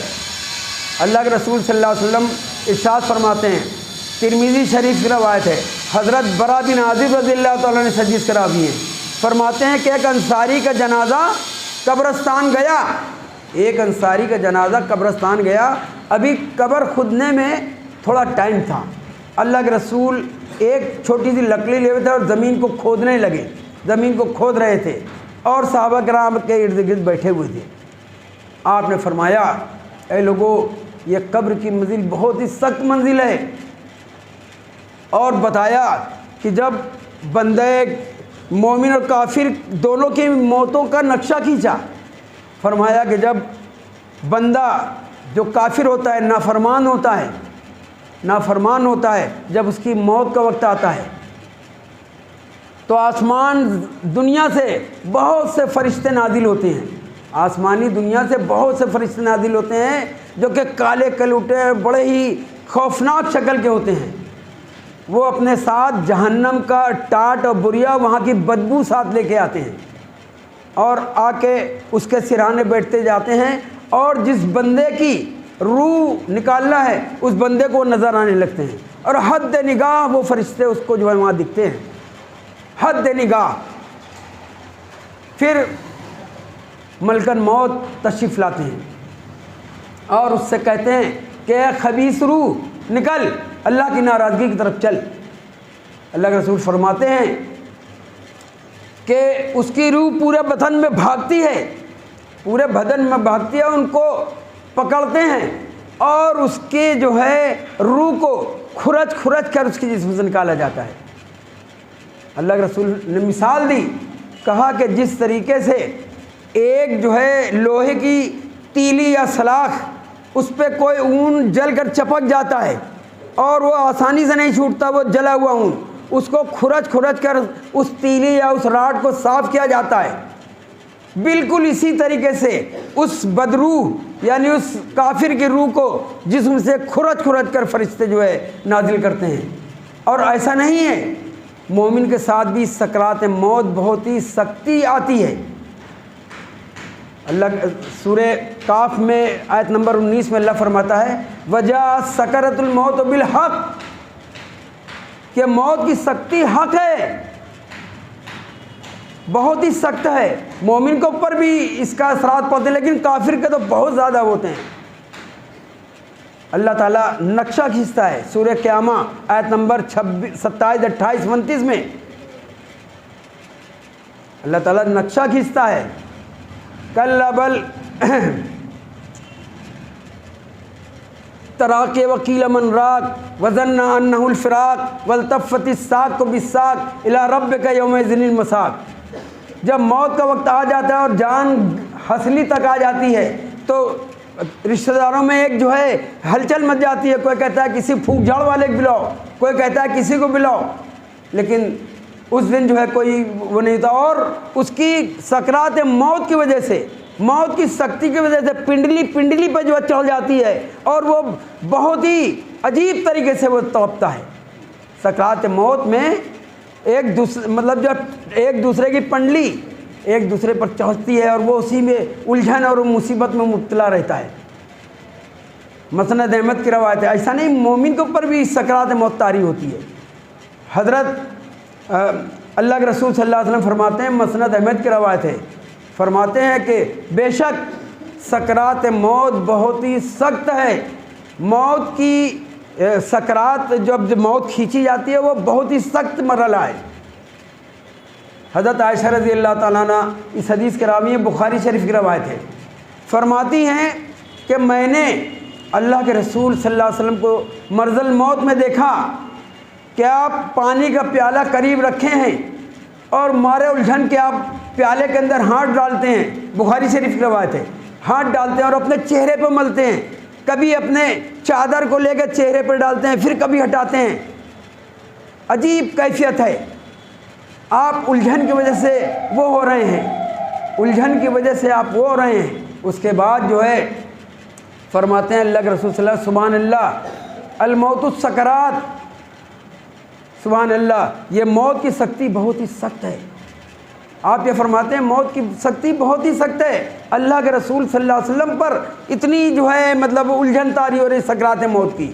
اللہ کے رسول صلی اللہ علیہ وسلم ارشاد فرماتے ہیں، ترمذی شریف کی روایت ہے، حضرت برا بن عازب رضی اللہ تعالیٰ نے حدیث کرا بھی ہے، فرماتے ہیں کہ ایک انصاری کا جنازہ قبرستان گیا، ایک انصاری کا جنازہ قبرستان گیا، ابھی قبر کھودنے میں تھوڑا ٹائم تھا، اللہ کے رسول ایک چھوٹی سی لکڑی لے ہوئے تھے اور زمین کو کھودنے لگے، زمین کو کھود رہے تھے، اور صحابہ کرام کے ارد گرد بیٹھے ہوئے تھے۔ آپ نے فرمایا، اے لوگوں، یہ قبر کی منزل بہت ہی سخت منزل ہے، اور بتایا کہ جب بندے مومن اور کافر دونوں کی موتوں کا نقشہ کھینچا، فرمایا کہ جب بندہ جو کافر ہوتا ہے، نافرمان ہوتا ہے، جب اس کی موت کا وقت آتا ہے تو آسمان دنیا سے بہت سے فرشتے نازل ہوتے ہیں، آسمانی دنیا سے بہت سے فرشتے نازل ہوتے ہیں جو کہ کالے کلوٹے بڑے ہی خوفناک شکل کے ہوتے ہیں، وہ اپنے ساتھ جہنم کا ٹاٹ اور بریا، وہاں کی بدبو ساتھ لے کے آتے ہیں، اور آ کے اس کے سرانے بیٹھتے جاتے ہیں، اور جس بندے کی روح نکالنا ہے اس بندے کو نظر آنے لگتے ہیں، اور حد نگاہ وہ فرشتے اس کو جو ہے وہاں دکھتے ہیں، حد نگاہ۔ پھر ملکن موت تشریف لاتے ہیں اور اس سے کہتے ہیں کہ اے خبیث روح نکل، اللہ کی ناراضگی کی طرف چل۔ اللہ کے رسول فرماتے ہیں کہ اس کی روح پورے بدن میں بھاگتی ہے، پورے بدن میں بھاگتی ہے، ان کو پکڑتے ہیں اور اس کی جو ہے روح کو کھرچ کر اس کی جسم سے نکالا جاتا ہے۔ اللہ کے رسول نے مثال دی، کہا کہ جس طریقے سے ایک جو ہے لوہے کی تیلی یا سلاخ، اس پہ کوئی اون جل کر چپک جاتا ہے اور وہ آسانی سے نہیں چھوٹتا، وہ جلا ہوا اون، اس کو کھرچ کھرچ کر اس تیلی یا اس راڈ کو صاف کیا جاتا ہے۔ بالکل اسی طریقے سے اس بدروح یعنی اس کافر کی روح کو جسم سے کھرچ کھرچ کر فرشتے جو ہے نازل کرتے ہیں۔ اور ایسا نہیں ہے، مومن کے ساتھ بھی سکرات موت بہت ہی سختی آتی ہے۔ اللہ سورہ کاف میں آیت نمبر 19 میں اللہ فرماتا ہے وَجَاءَتْ سَكْرَةُ الْمَوْتِ بِالْحَقِّ، کہ موت کی سختی حق ہے، بہت ہی سخت ہے۔ مومن کے اوپر بھی اس کا اثرات پڑتے ہیں، لیکن کافر کے تو بہت زیادہ ہوتے ہیں۔ اللہ تعالیٰ نقشہ کھینچتا ہے سورہ قیامہ آیت نمبر 27، 28، 29 میں اللہ تعالیٰ نقشہ کھینچتا ہے کَلَّا بَلْ تراک وکیل من راک وظن انہ الفراق والتفت الساق بالساق الی ربک یومئذ المساق۔ جب موت کا وقت آ جاتا ہے اور جان ہنسلی تک آ جاتی ہے تو رشتہ داروں میں ایک جو ہے ہلچل مچ جاتی ہے، کوئی کہتا ہے کسی پھونک جھاڑ والے کو بلاؤ، کوئی کہتا ہے کسی کو بلاؤ، لیکن اس دن جو ہے کوئی وہ نہیں ہوتا۔ اور اس کی سکرات موت کی وجہ سے، موت کی سختی کی وجہ سے پنڈلی پہ جو ہے چڑھ جاتی ہے اور وہ بہت ہی عجیب طریقے سے وہ تڑپتا ہے۔ سکرات موت میں ایک دوسرے مطلب جب ایک دوسرے کی پنڈلی ایک دوسرے پر چڑھتی ہے اور وہ اسی میں الجھن اور مصیبت میں مبتلا رہتا ہے۔ مسند احمد کی روایت ہے، ایسا نہیں مومن کے اوپر بھی سکرات موت طاری ہوتی ہے۔ حضرت اللہ کے رسول صلی اللہ علیہ وسلم فرماتے ہیں، مسند احمد کی روایت ہے، فرماتے ہیں کہ بے شک سکرات موت بہت ہی سخت ہے۔ موت کی سکرات جب موت کھینچی جاتی ہے وہ بہت ہی سخت مرحلہ ہے۔ حضرت عائشہ رضی اللہ تعالیٰ عنہ اس حدیث کے راوی ہیں، بخاری شریف کی روایت ہے، فرماتی ہیں کہ میں نے اللہ کے رسول صلی اللہ علیہ وسلم کو مرض الموت میں دیکھا کہ آپ پانی کا پیالہ قریب رکھے ہیں اور مارے الجھن کے آپ پیالے کے اندر ہاتھ ڈالتے ہیں، بخاری شریف کی روایت ہے، ہاتھ ڈالتے ہیں اور اپنے چہرے پہ ملتے ہیں، کبھی اپنے چادر کو لے کے چہرے پہ ڈالتے ہیں پھر کبھی ہٹاتے ہیں۔ عجیب کیفیت ہے، آپ الجھن کی وجہ سے وہ ہو رہے ہیں، الجھن کی وجہ سے آپ وہ ہو رہے ہیں۔ اس کے بعد جو ہے فرماتے ہیں اللہ کے رسول صلی اللہ علیہ وسلم، سبحان اللہ الموت السکرات، سبحان اللہ، یہ موت کی سختی بہت ہی سخت ہے۔ آپ یہ فرماتے ہیں موت کی سختی بہت ہی سخت ہے، اللہ کے رسول صلی اللہ علیہ وسلم پر اتنی جو ہے مطلب الجھن طاری ہو رہی سکرات موت کی،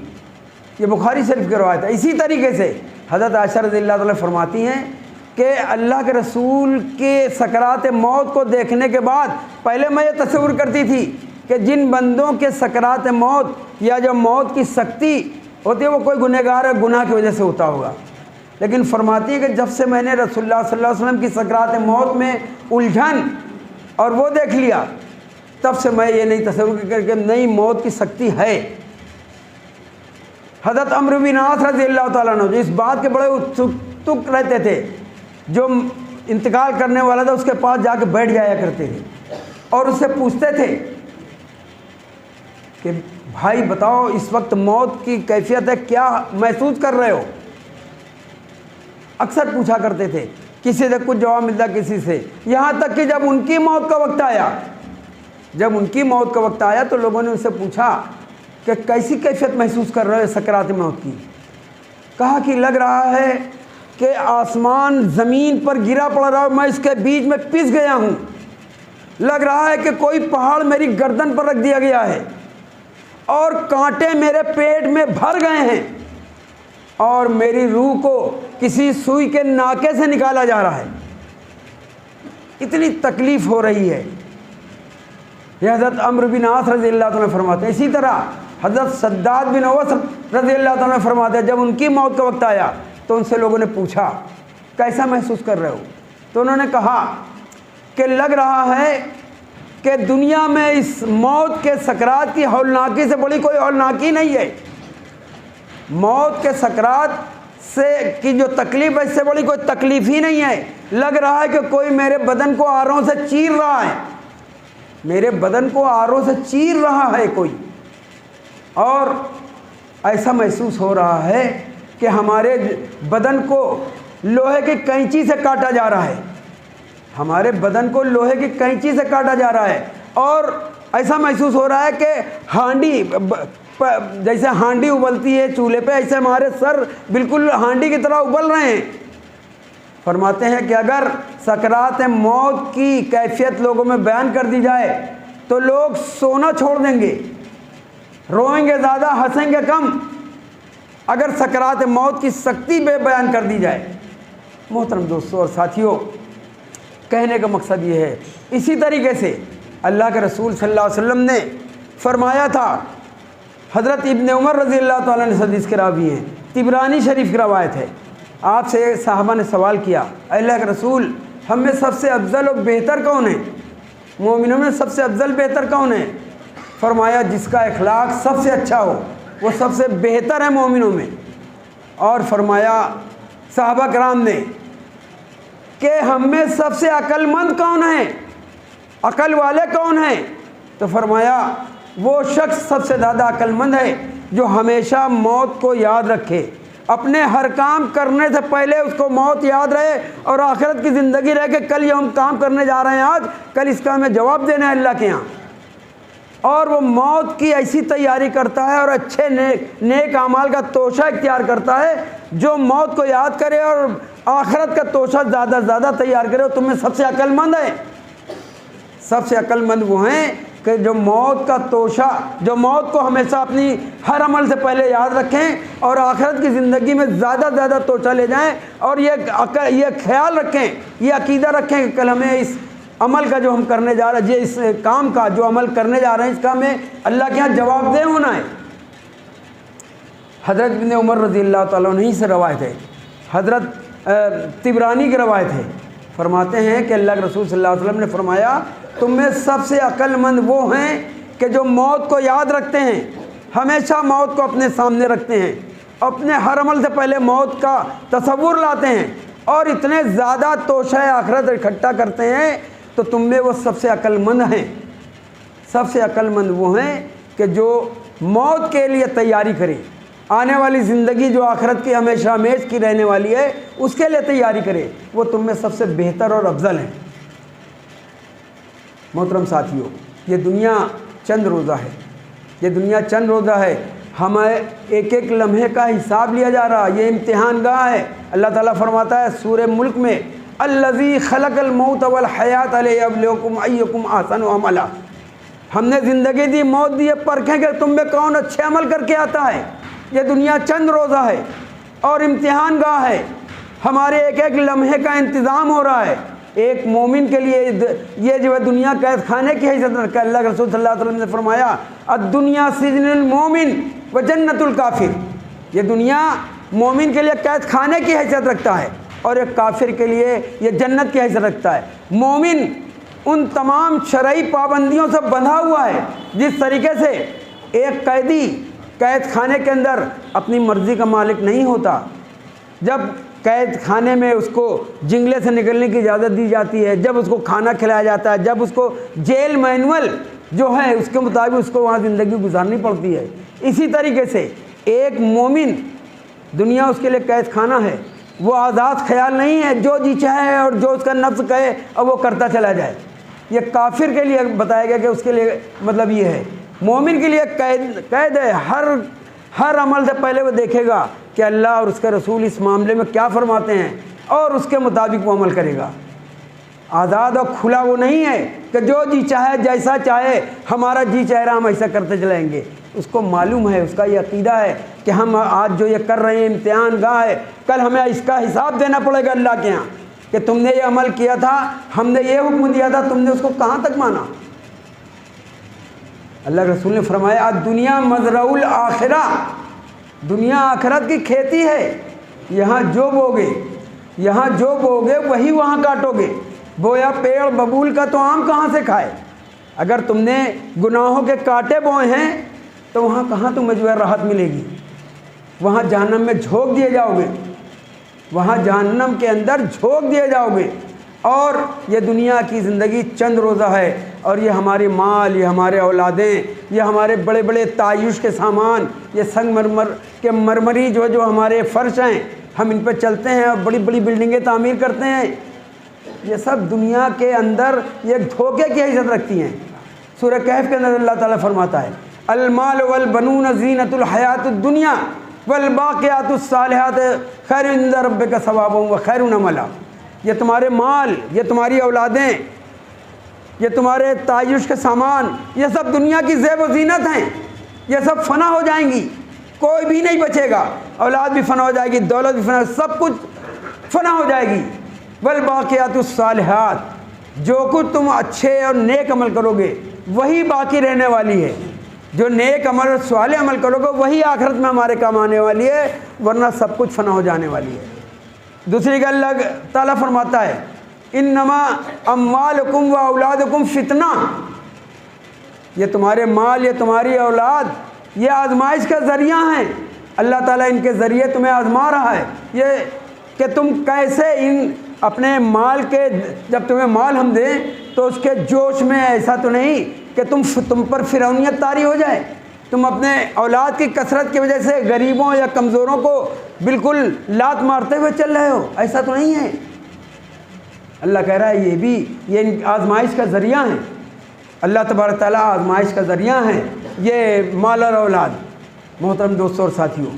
یہ بخاری شریف کی روایت ہے۔ اسی طریقے سے حضرت عائشہ رضی اللہ تعالیٰ فرماتی ہیں کہ اللہ کے رسول کے سکرات موت کو دیکھنے کے بعد پہلے میں یہ تصور کرتی تھی کہ جن بندوں کے سکرات موت یا جو موت کی سختی ہوتی ہے وہ کوئی گنہگار ہے، گناہ کی وجہ سے ہوتا ہوگا، لیکن فرماتی ہے کہ جب سے میں نے رسول اللہ صلی اللہ علیہ وسلم کی سکرات موت میں الجھن اور وہ دیکھ لیا، تب سے میں یہ نہیں تصور کر کہ نہیں موت کی سختی ہے۔ حضرت عمرو بن عاص رضی اللہ تعالیٰ عنہ جو اس بات کے بڑے اتسک رہتے تھے، جو انتقال کرنے والا تھا اس کے پاس جا کے بیٹھ جایا کرتے تھے اور اس سے پوچھتے تھے کہ بھائی بتاؤ اس وقت موت کی کیفیت ہے، کیا محسوس کر رہے ہو؟ اکثر پوچھا کرتے تھے، کسی سے کچھ جواب ملتا کسی سے، یہاں تک کہ جب ان کی موت کا وقت آیا تو لوگوں نے ان سے پوچھا کہ کیسی کیفیت محسوس کر رہے ہو سکرات موت کی؟ کہا کہ لگ رہا ہے کہ آسمان زمین پر گرا پڑ رہا ہے، میں اس کے بیچ میں پس گیا ہوں، لگ رہا ہے کہ کوئی پہاڑ میری گردن پر رکھ دیا گیا ہے اور کانٹے میرے پیٹ میں بھر گئے ہیں اور میری روح کو کسی سوئی کے ناکے سے نکالا جا رہا ہے، اتنی تکلیف ہو رہی ہے۔ یہ حضرت عمرو بن عاص رضی اللہ تعالیٰ فرماتے ہیں۔ اسی طرح حضرت سداد بن اوس رضی اللہ تعالیٰ فرماتے ہیں جب ان کی موت کا وقت آیا تو ان سے لوگوں نے پوچھا کیسا محسوس کر رہے ہو؟ تو انہوں نے کہا کہ لگ رہا ہے کہ دنیا میں اس موت کے سکرات کی ہولناکی سے بڑی کوئی ہولناکی نہیں ہے، موت کے سکرات سے کی جو تکلیف ہے اس سے بڑی کوئی تکلیف ہی نہیں ہے۔ لگ رہا ہے کہ کوئی میرے بدن کو آروں سے چیر رہا ہے، میرے بدن کو آروں سے چیر رہا ہے کوئی، اور ایسا محسوس ہو رہا ہے کہ ہمارے بدن کو لوہے کی کینچی سے کاٹا جا رہا ہے، ہمارے بدن کو لوہے کی کینچی سے کاٹا جا رہا ہے، اور ایسا محسوس ہو رہا ہے کہ ہانڈی، جیسے ہانڈی ابلتی ہے چولہے پہ، ایسے ہمارے سر بالکل ہانڈی کی طرح ابل رہے ہیں۔ فرماتے ہیں کہ اگر سکرات موت کی کیفیت لوگوں میں بیان کر دی جائے تو لوگ سونا چھوڑ دیں گے، روئیں گے زیادہ، ہنسیں گے کم، اگر سکرات موت کی سختی بے بیان کر دی جائے۔ محترم دوستوں اور ساتھیوں، کہنے کا مقصد یہ ہے، اسی طریقے سے اللہ کے رسول صلی اللہ علیہ وسلم نے فرمایا تھا، حضرت ابن عمر رضی اللہ تعالیٰ نے حدیث کے راوی ہیں، طبرانی شریف کی روایت ہے، آپ سے صحابہ نے سوال کیا، اے اللہ کے رسول، ہم میں سب سے افضل و بہتر کون ہے؟ مومنوں میں سب سے افضل بہتر کون ہے؟ فرمایا جس کا اخلاق سب سے اچھا ہو وہ سب سے بہتر ہے مومنوں میں۔ اور فرمایا صحابہ کرام نے کہ ہم میں سب سے عقل مند کون ہے، عقل والے کون ہیں؟ تو فرمایا وہ شخص سب سے زیادہ عقل مند ہے جو ہمیشہ موت کو یاد رکھے، اپنے ہر کام کرنے سے پہلے اس کو موت یاد رہے اور آخرت کی زندگی رہے کہ کل یہ ہم کام کرنے جا رہے ہیں، آج کل اس کا ہمیں جواب دینا ہے اللہ کے یہاں، اور وہ موت کی ایسی تیاری کرتا ہے اور اچھے نیک اعمال کا توشہ اختیار کرتا ہے جو موت کو یاد کرے اور آخرت کا توشہ زیادہ سے زیادہ تیار کرے۔ تم میں سب سے عقل مند ہے، سب سے عقل مند وہ ہیں کہ جو موت کا توشہ، جو موت کو ہمیشہ اپنی ہر عمل سے پہلے یاد رکھیں اور آخرت کی زندگی میں زیادہ سے زیادہ توشہ لے جائیں، اور یہ خیال رکھیں، یہ عقیدہ رکھیں کہ کل ہمیں اس عمل کا جو ہم کرنے جا رہے ہیں، اس کام کا جو عمل کرنے جا رہے ہیں، اس کا ہمیں اللہ کے یہاں جواب دہ ہونا ہے۔ حضرت ابن عمر رضی اللہ تعالیٰ عنہ سے روایت ہے، حضرت طبرانی کی روایت ہے، فرماتے ہیں کہ اللہ کے رسول صلی اللہ علیہ وسلم نے فرمایا تم میں سب سے عقل مند وہ ہیں کہ جو موت کو یاد رکھتے ہیں، ہمیشہ موت کو اپنے سامنے رکھتے ہیں، اپنے ہر عمل سے پہلے موت کا تصور لاتے ہیں اور اتنے زیادہ توشہ آخرت اکٹھا کرتے ہیں، تو تم میں وہ سب سے عقل مند ہیں۔ سب سے عقل مند وہ ہیں کہ جو موت کے لیے تیاری کرے، آنے والی زندگی جو آخرت کی ہمیشہ ہمیش کی رہنے والی ہے اس کے لیے تیاری کرے، وہ تم میں سب سے بہتر اور افضل ہیں۔ محترم ساتھیوں، یہ دنیا چند روزہ ہے، یہ دنیا چند روزہ ہے، ہمیں ایک ایک لمحے کا حساب لیا جا رہا، یہ امتحان گاہ ہے۔ اللہ تعالیٰ فرماتا ہے سورہ ملک میں، الذی خلق الموت والحیات لیبلوکم ایکم احسن عملا، ہم نے زندگی دی، موت دی، پرکھیں کہ تم میں کون اچھے عمل کر کے آتا ہے۔ یہ دنیا چند روزہ ہے اور امتحان گاہ ہے، ہمارے ایک ایک لمحے کا انتظام ہو رہا ہے۔ ایک مومن کے لیے یہ جو ہے دنیا قید خانے کی حیثیت رکھا ہے۔ اللہ کے رسول صلی اللہ علیہ وسلم نے فرمایا الدنیا سجن المومن و جنت الکافر، یہ دنیا مومن کے لیے قید خانے کی حیثیت رکھتا ہے اور ایک کافر کے لیے یہ جنت کی حیثیت رکھتا ہے۔ مومن ان تمام شرعی پابندیوں سے بندھا ہوا ہے جس طریقے سے ایک قیدی قید خانے کے اندر اپنی مرضی کا مالک نہیں ہوتا، جب قید خانے میں اس کو جنگلے سے نکلنے کی اجازت دی جاتی ہے، جب اس کو کھانا کھلایا جاتا ہے، جب اس کو جیل مینول جو ہے اس کے مطابق اس کو وہاں زندگی گزارنی پڑتی ہے، اسی طریقے سے ایک مومن دنیا اس کے لیے قید خانہ ہے، وہ آزاد خیال نہیں ہے، جو جی چاہے اور جو اس کا نفس کہے اور وہ کرتا چلا جائے۔ یہ کافر کے لیے بتایا گیا کہ اس کے لیے مطلب یہ ہے، مومن کے لیے قید ہے، ہر عمل سے پہلے وہ دیکھے گا کہ اللہ اور اس کے رسول اس معاملے میں کیا فرماتے ہیں اور اس کے مطابق وہ عمل کرے گا۔ آزاد اور کھلا وہ نہیں ہے کہ جو جی چاہے جیسا چاہے ہمارا جی چاہ رہا ہم ایسا کرتے چلائیں گے۔ اس کو معلوم ہے، اس کا یہ عقیدہ ہے کہ ہم آج جو یہ کر رہے ہیں امتحان گاہ ہے، کل ہمیں اس کا حساب دینا پڑے گا اللہ کے یہاں کہ تم نے یہ عمل کیا تھا، ہم نے یہ حکم دیا تھا، تم نے اس کو کہاں تک مانا۔ اللہ کے رسول نے فرمایا الدنیا مزرع الآخرہ، دنیا آخرت کی کھیتی ہے، یہاں جو بوگے وہی وہاں کاٹو گے، بویا پیڑ ببول کا تو آم کہاں سے کھائے۔ اگر تم نے گناہوں کے کانٹے بوئے ہیں تو وہاں کہاں تمہیں جو ہے راحت ملے گی، وہاں جہنم میں جھونک دیے جاؤ گے، وہاں جہنم کے اندر جھونک دیے جاؤ گے۔ اور یہ دنیا کی زندگی چند روزہ ہے، اور یہ ہمارے مال، یہ ہمارے اولادیں، یہ ہمارے بڑے بڑے تعیش کے سامان، یہ سنگ مرمر کے مرمری جو ہمارے فرش ہیں، ہم ان پہ چلتے ہیں اور بڑی بڑی بلڈنگیں تعمیر کرتے ہیں، یہ سب دنیا کے اندر یہ دھوکے کی حیثیت رکھتی ہیں۔ سورہ کہف کے اندر اللہ تعالیٰ فرماتا ہے المال والبنون زینۃ الحیات الدنیا والباقیات الصالحات خیر عند ربک ثوابا وخیر املا۔ یہ تمہارے مال، یہ تمہاری اولادیں، یہ تمہارے تعیش کے سامان، یہ سب دنیا کی زیب و زینت ہیں، یہ سب فنا ہو جائیں گی، کوئی بھی نہیں بچے گا، اولاد بھی فنا ہو جائے گی، دولت بھی فنا، سب کچھ فنا ہو جائے گی۔ والباقیات الصالحات، جو کچھ تم اچھے اور نیک عمل کرو گے وہی باقی رہنے والی ہے، جو نیک عمل اور صالح عمل کرو گے وہی آخرت میں ہمارے کام آنے والی ہے، ورنہ سب کچھ فنا ہو جانے والی ہے۔ دوسری کہ اللہ تعالیٰ فرماتا ہے انما اموالکم و اولادکم فتنہ، یہ تمہارے مال، یہ تمہاری اولاد، یہ آزمائش کا ذریعہ ہیں، اللہ تعالیٰ ان کے ذریعے تمہیں آزما رہا ہے، یہ کہ تم کیسے ان اپنے مال کے، جب تمہیں مال ہم دیں تو اس کے جوش میں ایسا تو نہیں کہ تم پر فرعونیت طاری ہو جائے، تم اپنے اولاد کی کثرت کی وجہ سے غریبوں یا کمزوروں کو بالکل لات مارتے ہوئے چل رہے ہو، ایسا تو نہیں ہے۔ اللہ کہہ رہا ہے یہ آزمائش کا ذریعہ ہیں، اللہ تبارک تعالیٰ آزمائش کا ذریعہ ہیں یہ مال اور اولاد۔ محترم دوستوں اور ساتھیوں،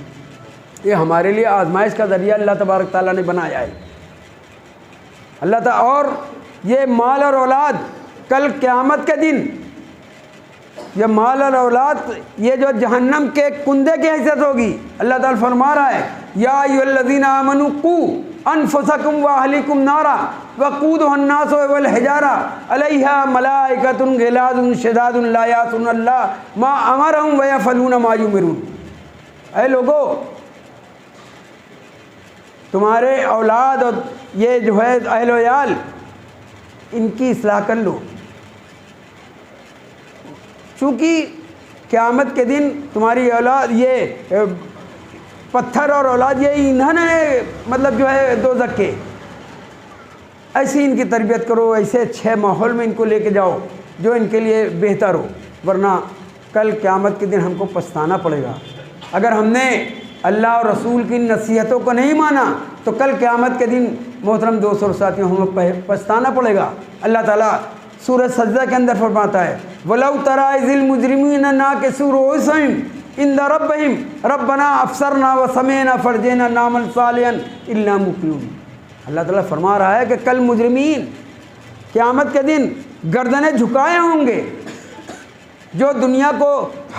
یہ ہمارے لیے آزمائش کا ذریعہ اللہ تبارک تعالیٰ نے بنایا ہے۔ اللہ تعالیٰ اور یہ مال اور اولاد کل قیامت کے دن، یہ مال اور اولاد یہ جو جہنم کے کندے کی حیثیت ہوگی، اللہ تعالیٰ فرما رہا ہے یا ایھا الذین آمنوا قوا انفسکم واہلیکم نارا وقودھا الناس والحجارہ علیہا ملائکۃ غلاظ شداد لا یعصون اللہ ما امرہم ویفعلون ما یؤمرون۔ اے لوگو، تمہارے اولاد اور یہ جو ہے اہل و عیال، ان کی اصلاح کر لو، چونکہ قیامت کے دن تمہاری اولاد، یہ پتھر اور اولاد، یہ انہوں نے مطلب جو ہے دوزخ کے، ایسی ان کی تربیت کرو، ایسے اچھے ماحول میں ان کو لے کے جاؤ جو ان کے لیے بہتر ہو، ورنہ کل قیامت کے دن ہم کو پچھتانا پڑے گا۔ اگر ہم نے اللہ اور رسول کی نصیحتوں کو نہیں مانا تو کل قیامت کے دن محترم دوستوں اور ساتھیوں ہمیں پچھتانا پڑے گا۔ اللہ تعالیٰ سورہ سجدہ کے اندر فرماتا ہے وَلَوْ تَرَىٰ إِذِ الْمُجْرِمِينَ نَاكِسُو رُءُوسِهِمْ عِندَ رَبِّهِمْ رَبَّنَا أَبْصَرْنَا وَسَمِعْنَا فَارْجِعْنَا نَعْمَلْ صَالِحًا إِنَّا مُوقِنُونَ۔ اللہ تعالیٰ فرما رہا ہے کہ کل مجرمین قیامت کے دن گردنیں جھکائے ہوں گے، جو دنیا کو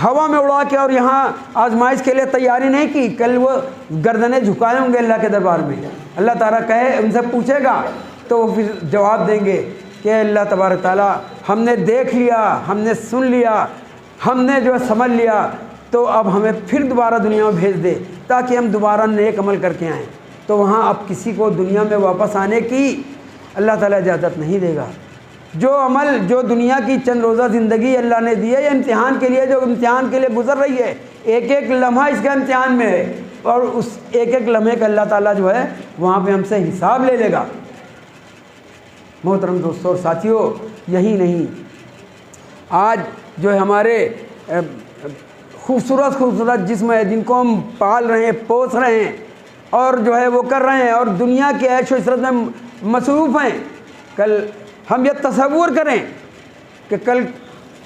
ہوا میں اڑا کے اور یہاں آزمائش کے لیے تیاری نہیں کی، کل وہ گردنیں جھکائے ہوں گے اللہ کے دربار میں۔ اللہ تعالیٰ کہے ان سے پوچھے گا تو وہ پھر جواب دیں گے کہ اللہ تبارک تعالیٰ ہم نے دیکھ لیا، ہم نے سن لیا، ہم نے جو ہے سمجھ لیا، تو اب ہمیں پھر دوبارہ دنیا میں بھیج دے تاکہ ہم دوبارہ نیک عمل کر کے آئیں۔ تو وہاں اب کسی کو دنیا میں واپس آنے کی اللہ تعالیٰ اجازت نہیں دے گا۔ جو عمل، جو دنیا کی چند روزہ زندگی اللہ نے دی ہے یہ امتحان کے لیے، جو امتحان کے لیے گزر رہی ہے، ایک ایک لمحہ اس کا امتحان میں ہے، اور اس ایک ایک لمحے کا اللہ تعالیٰ جو ہے وہاں پہ ہم سے حساب لے لے گا۔ محترم دوستوں اور ساتھیوں، یہی نہیں، آج جو ہے ہمارے خوبصورت خوبصورت جسم ہے جن کو ہم پال رہے ہیں، پوس رہے ہیں، اور جو ہے وہ کر رہے ہیں، اور دنیا کی عیش و عشرت میں مصروف ہیں، کل ہم یہ تصور کریں کہ کل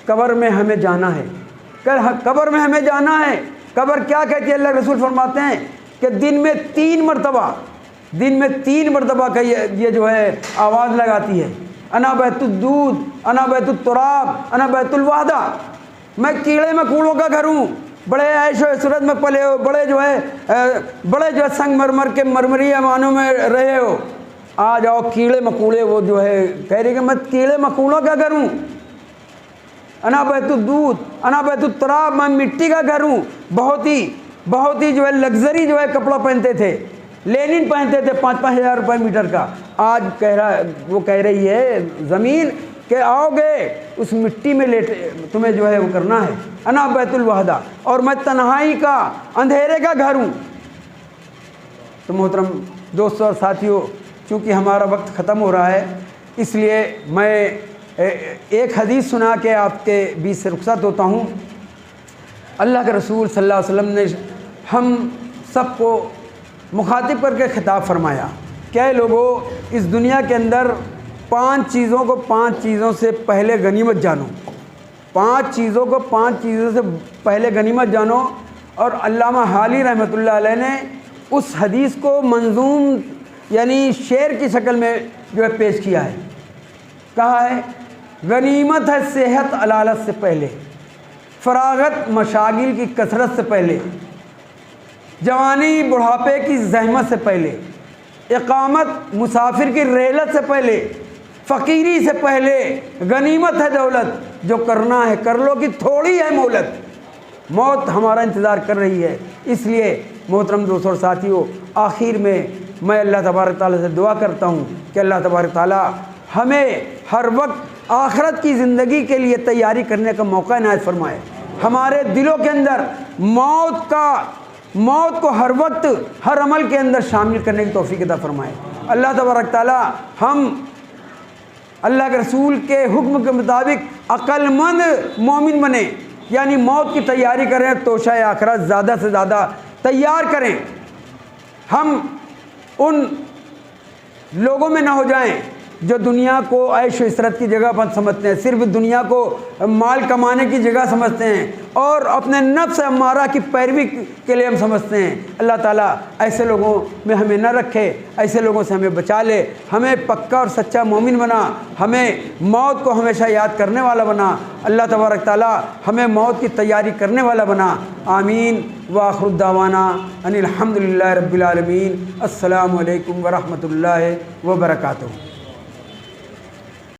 قبر میں ہمیں جانا ہے، کل قبر میں ہمیں جانا ہے۔ قبر کیا کہتی ہے؟ اللہ رسول فرماتے ہیں کہ دن میں 3 مرتبہ کا یہ جو ہے آواز لگاتی ہے، انا بیت الدود، انا بیت التراب، انا بیت الوحدہ، میں کیڑے مکوڑوں کا گھر ہوں، بڑے عیش و عشرت میں پلے ہو، بڑے جو ہے سنگ مرمر کے مرمری امانوں میں رہے ہو، آ جاؤ کیڑے مکوڑے، وہ جو ہے کہہ رہی کہ میں کیڑے مکوڑوں کا گھر ہوں، انا بیت الدود، انا بیت التراب، میں مٹی کا گھر ہوں۔ بہت ہی جو ہے لگژری جو ہے کپڑا پہنتے تھے، لینن پہنتے تھے 5-5 ہزار روپے میٹر کا، آج وہ کہہ رہی ہے زمین کہ آؤ گے اس مٹی میں تمہیں جو ہے وہ کرنا ہے۔ انا بیت الوحدہ، اور میں تنہائی کا، اندھیرے کا گھر ہوں۔ تو محترم دوستوں اور ساتھیوں، چونکہ ہمارا وقت ختم ہو رہا ہے، اس لیے میں ایک حدیث سنا کے آپ کے بیچ سے رخصت ہوتا ہوں۔ اللہ کے رسول صلی اللہ علیہ وسلم نے ہم سب کو مخاطب کر کے خطاب فرمایا کہ اے لوگو، اس دنیا کے اندر 5 چیزوں کو 5 چیزوں سے پہلے غنیمت جانو، 5 چیزوں کو 5 چیزوں سے پہلے غنیمت جانو۔ اور علامہ حالی رحمۃ اللہ علیہ نے اس حدیث کو منظوم یعنی شعر کی شکل میں جو ہے پیش کیا ہے۔ کہا ہے غنیمت ہے صحت علالت سے پہلے، فراغت مشاغل کی کثرت سے پہلے، جوانی بڑھاپے کی زحمت سے پہلے، اقامت مسافر کی رحلت سے پہلے، فقیری سے پہلے غنیمت ہے دولت، جو کرنا ہے کر لو کہ تھوڑی ہے مہلت۔ موت ہمارا انتظار کر رہی ہے، اس لیے محترم دوستوں اور ساتھیوں، آخر میں اللہ تبارک تعالیٰ سے دعا کرتا ہوں کہ اللہ تبارک تعالیٰ ہمیں ہر وقت آخرت کی زندگی کے لیے تیاری کرنے کا موقع عنایت فرمائے، ہمارے دلوں کے اندر موت کو ہر وقت ہر عمل کے اندر شامل کرنے کی توفیق عطا فرمائے۔ اللہ تبارک تعالیٰ ہم اللہ کے رسول کے حکم کے مطابق عقل مند مومن بنیں، یعنی موت کی تیاری کریں، توشہ آخرت زیادہ سے زیادہ تیار کریں۔ ہم ان لوگوں میں نہ ہو جائیں جو دنیا کو عیش و عشرت کی جگہ پر سمجھتے ہیں، صرف دنیا کو مال کمانے کی جگہ سمجھتے ہیں اور اپنے نفس امارہ کی پیروی کے لیے ہم سمجھتے ہیں۔ اللہ تعالیٰ ایسے لوگوں میں ہمیں نہ رکھے، ایسے لوگوں سے ہمیں بچا لے، ہمیں پکا اور سچا مومن بنا، ہمیں موت کو ہمیشہ یاد کرنے والا بنا۔ اللہ تبارک تعالیٰ ہمیں موت کی تیاری کرنے والا بنا۔ آمین۔ وآخر الدعوانا ان الحمد للہ رب العالمین۔ السلام علیکم ورحمۃ اللہ وبرکاتہ۔